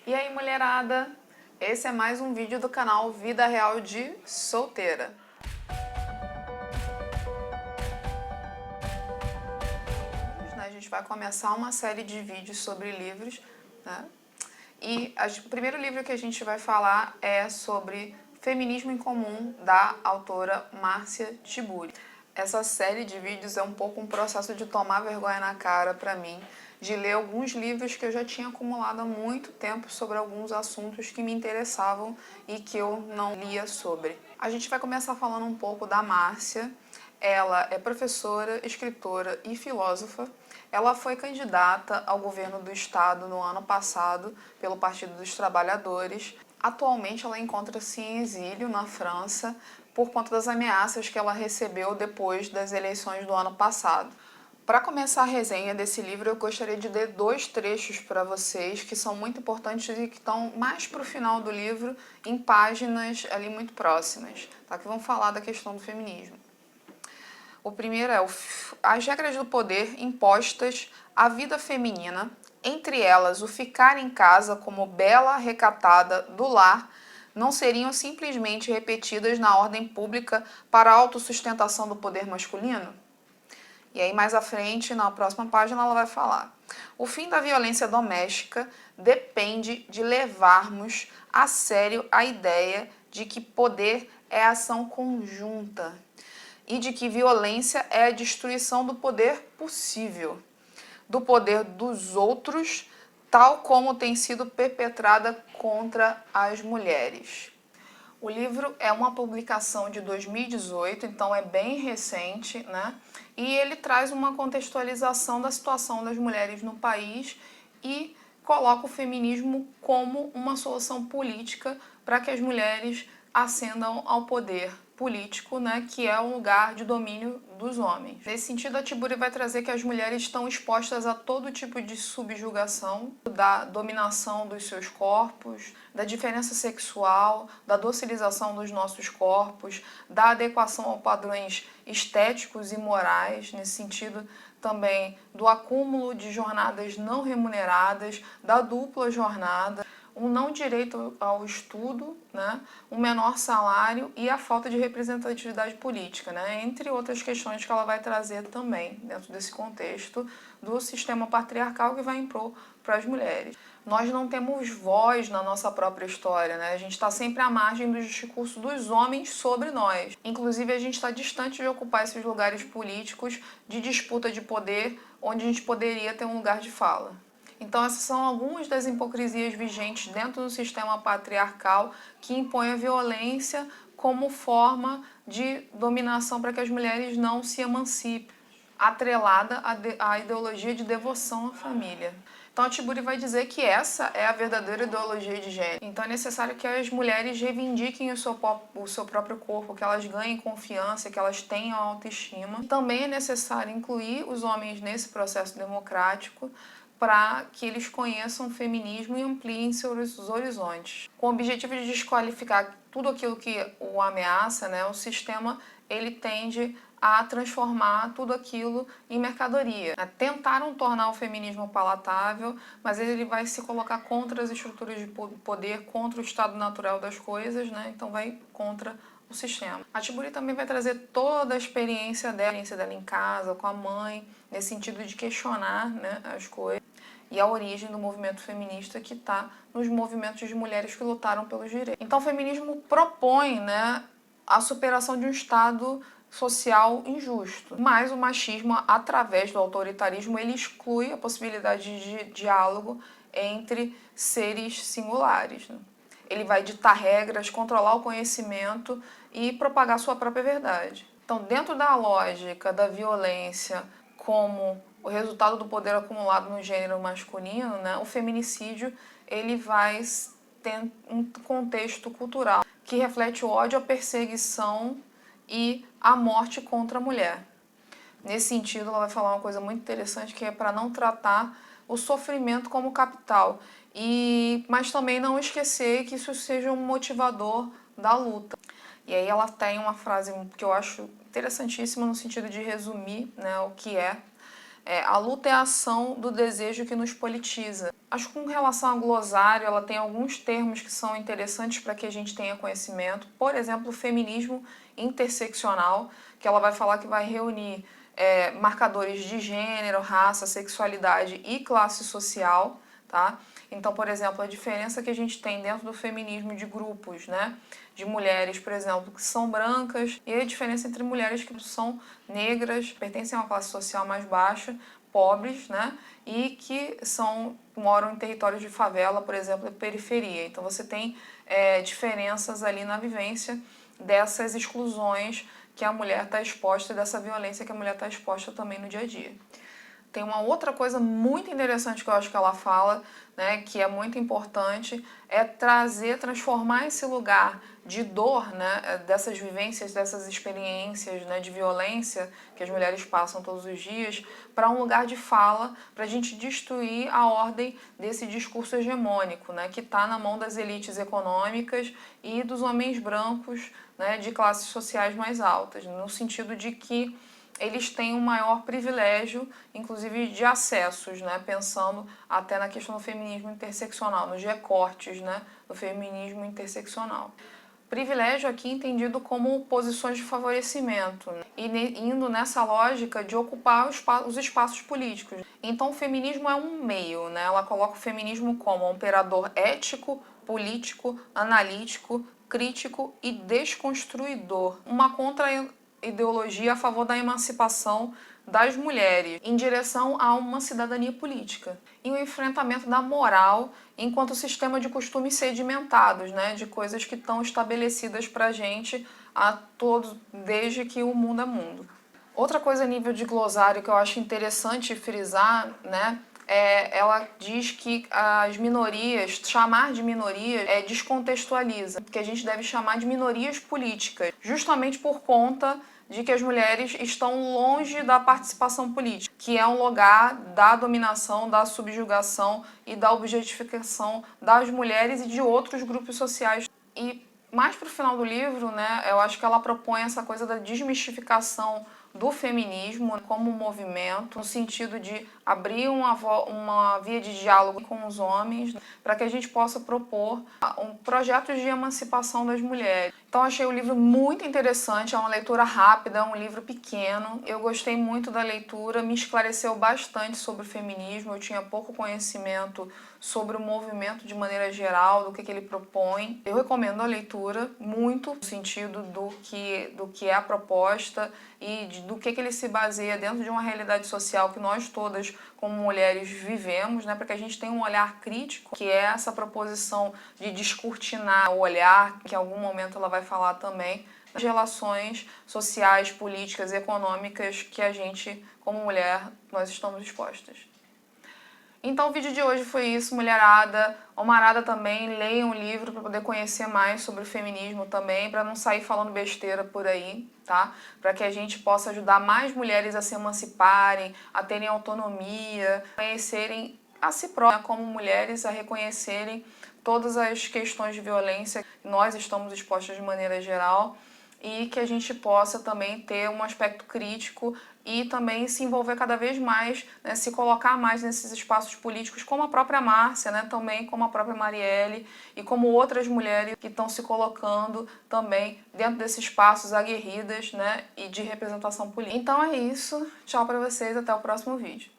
E aí, mulherada? Esse é mais um vídeo do canal Vida Real de Solteira. A gente vai começar uma série de vídeos sobre livros, né? E o primeiro livro que a gente vai falar é sobre Feminismo em Comum, da autora Márcia Tiburi. Essa série de vídeos é um pouco um processo de tomar vergonha na cara para mim, de ler alguns livros que eu já tinha acumulado há muito tempo sobre alguns assuntos que me interessavam e que eu não lia sobre. A gente vai começar falando um pouco da Márcia. Ela é professora, escritora e filósofa. Ela foi candidata ao governo do estado no ano passado pelo Partido dos Trabalhadores. Atualmente ela encontra-se em exílio na França por conta das ameaças que ela recebeu depois das eleições do ano passado. Para começar a resenha desse livro, eu gostaria de ler dois trechos para vocês que são muito importantes e que estão mais para o final do livro, em páginas ali muito próximas, tá? Que vão falar da questão do feminismo. O primeiro é as regras do poder impostas à vida feminina, entre elas o ficar em casa como bela recatada do lar, não seriam simplesmente repetidas na ordem pública para a autossustentação do poder masculino? E aí mais à frente, na próxima página, ela vai falar: o fim da violência doméstica depende de levarmos a sério a ideia de que poder é ação conjunta e de que violência é a destruição do poder possível, do poder dos outros, tal como tem sido perpetrada contra as mulheres. O livro é uma publicação de 2018, então é bem recente, né? E ele traz uma contextualização da situação das mulheres no país e coloca o feminismo como uma solução política para que as mulheres ascendam ao poder político, né, que é um lugar de domínio dos homens. Nesse sentido, a Tiburi vai trazer que as mulheres estão expostas a todo tipo de subjugação, da dominação dos seus corpos, da diferença sexual, da docilização dos nossos corpos, da adequação a padrões estéticos e morais, nesse sentido também do acúmulo de jornadas não remuneradas, da dupla jornada, um não direito ao estudo, né, um menor salário e a falta de representatividade política, né, entre outras questões que ela vai trazer também dentro desse contexto do sistema patriarcal que vai impor para as mulheres. Nós não temos voz na nossa própria história, né? A gente está sempre à margem do discurso dos homens sobre nós. Inclusive, a gente está distante de ocupar esses lugares políticos de disputa de poder, onde a gente poderia ter um lugar de fala. Então, essas são algumas das hipocrisias vigentes dentro do sistema patriarcal que impõe a violência como forma de dominação para que as mulheres não se emancipem, atrelada à ideologia de devoção à família. Então, a Tiburi vai dizer que essa é a verdadeira ideologia de gênero. Então, é necessário que as mulheres reivindiquem o seu próprio corpo, que elas ganhem confiança, que elas tenham autoestima. Também é necessário incluir os homens nesse processo democrático, para que eles conheçam o feminismo e ampliem seus horizontes. Com o objetivo de desqualificar tudo aquilo que o ameaça, né, o sistema ele tende a transformar tudo aquilo em mercadoria. Tentaram tornar o feminismo palatável, mas ele vai se colocar contra as estruturas de poder, contra o estado natural das coisas, né? Então vai contra o sistema. A Tiburi também vai trazer toda a experiência dela em casa, com a mãe, nesse sentido de questionar, né, as coisas, e a origem do movimento feminista que está nos movimentos de mulheres que lutaram pelos direitos. Então o feminismo propõe, né, a superação de um estado social injusto, mas o machismo, através do autoritarismo, ele exclui a possibilidade de diálogo entre seres singulares, né? Ele vai ditar regras, controlar o conhecimento e propagar sua própria verdade. Então, dentro da lógica da violência como o resultado do poder acumulado no gênero masculino, né, o feminicídio ele vai ter um contexto cultural que reflete o ódio, a perseguição e a morte contra a mulher. Nesse sentido, ela vai falar uma coisa muito interessante, que é para não tratar o sofrimento como capital, mas também não esquecer que isso seja um motivador da luta. E aí ela tem uma frase que eu acho interessantíssima no sentido de resumir, né, o que é A luta é a ação do desejo que nos politiza. Acho que com relação ao glossário, ela tem alguns termos que são interessantes para que a gente tenha conhecimento. Por exemplo, o feminismo interseccional, que ela vai falar que vai reunir marcadores de gênero, raça, sexualidade e classe social, tá? Então, por exemplo, a diferença que a gente tem dentro do feminismo de grupos, né? De mulheres, por exemplo, que são brancas, e a diferença entre mulheres que são negras, pertencem a uma classe social mais baixa, pobres, né? E que moram em territórios de favela, por exemplo, e periferia. Então você tem diferenças ali na vivência dessas exclusões que a mulher está exposta, dessa violência que a mulher está exposta também no dia a dia. Tem uma outra coisa muito interessante que eu acho que ela fala, né, que é muito importante, é transformar esse lugar de dor, né, dessas vivências, dessas experiências, né, de violência que as mulheres passam todos os dias, para um lugar de fala, para a gente destruir a ordem desse discurso hegemônico, né, que está na mão das elites econômicas e dos homens brancos, né, de classes sociais mais altas, no sentido de que eles têm um maior privilégio, inclusive de acessos, né? Pensando até na questão do feminismo interseccional, nos recortes, né? Do feminismo interseccional. Privilégio aqui entendido como posições de favorecimento, né? E indo nessa lógica de ocupar os espaços políticos. Então o feminismo é um meio, né? Ela coloca o feminismo como um operador ético, político, analítico, crítico e desconstruidor. Uma ideologia a favor da emancipação das mulheres em direção a uma cidadania política e o enfrentamento da moral enquanto sistema de costumes sedimentados, né, de coisas que estão estabelecidas para a gente a todos desde que o mundo é mundo. Outra coisa a nível de glossário que eu acho interessante frisar, né, ela diz que as minorias, chamar de minorias descontextualiza, que a gente deve chamar de minorias políticas, justamente por conta de que as mulheres estão longe da participação política, que é um lugar da dominação, da subjugação e da objetificação das mulheres e de outros grupos sociais. E mais para o final do livro, né, eu acho que ela propõe essa coisa da desmistificação do feminismo como movimento, no sentido de abrir uma via de diálogo com os homens, para que a gente possa propor projetos de emancipação das mulheres. Então achei o livro muito interessante, é uma leitura rápida, é um livro pequeno. Eu gostei muito da leitura, me esclareceu bastante sobre o feminismo, eu tinha pouco conhecimento sobre o movimento de maneira geral, do que ele propõe. Eu recomendo a leitura muito, no sentido do que é a proposta e do que ele se baseia dentro de uma realidade social que nós todas, como mulheres, vivemos, né, para que a gente tenha um olhar crítico, que é essa proposição de descortinar o olhar, que em algum momento ela vai falar também, das relações sociais, políticas e econômicas que a gente, como mulher, nós estamos expostas. Então o vídeo de hoje foi isso, mulherada. Homarada também, leiam o livro para poder conhecer mais sobre o feminismo também, para não sair falando besteira por aí, tá? Para que a gente possa ajudar mais mulheres a se emanciparem, a terem autonomia, conhecerem a si próprias como mulheres, a reconhecerem todas as questões de violência que nós estamos expostas de maneira geral, e que a gente possa também ter um aspecto crítico e também se envolver cada vez mais, né, se colocar mais nesses espaços políticos, como a própria Márcia, né, também como a própria Marielle e como outras mulheres que estão se colocando também dentro desses espaços aguerridas, né, e de representação política. Então é isso, tchau para vocês, até o próximo vídeo.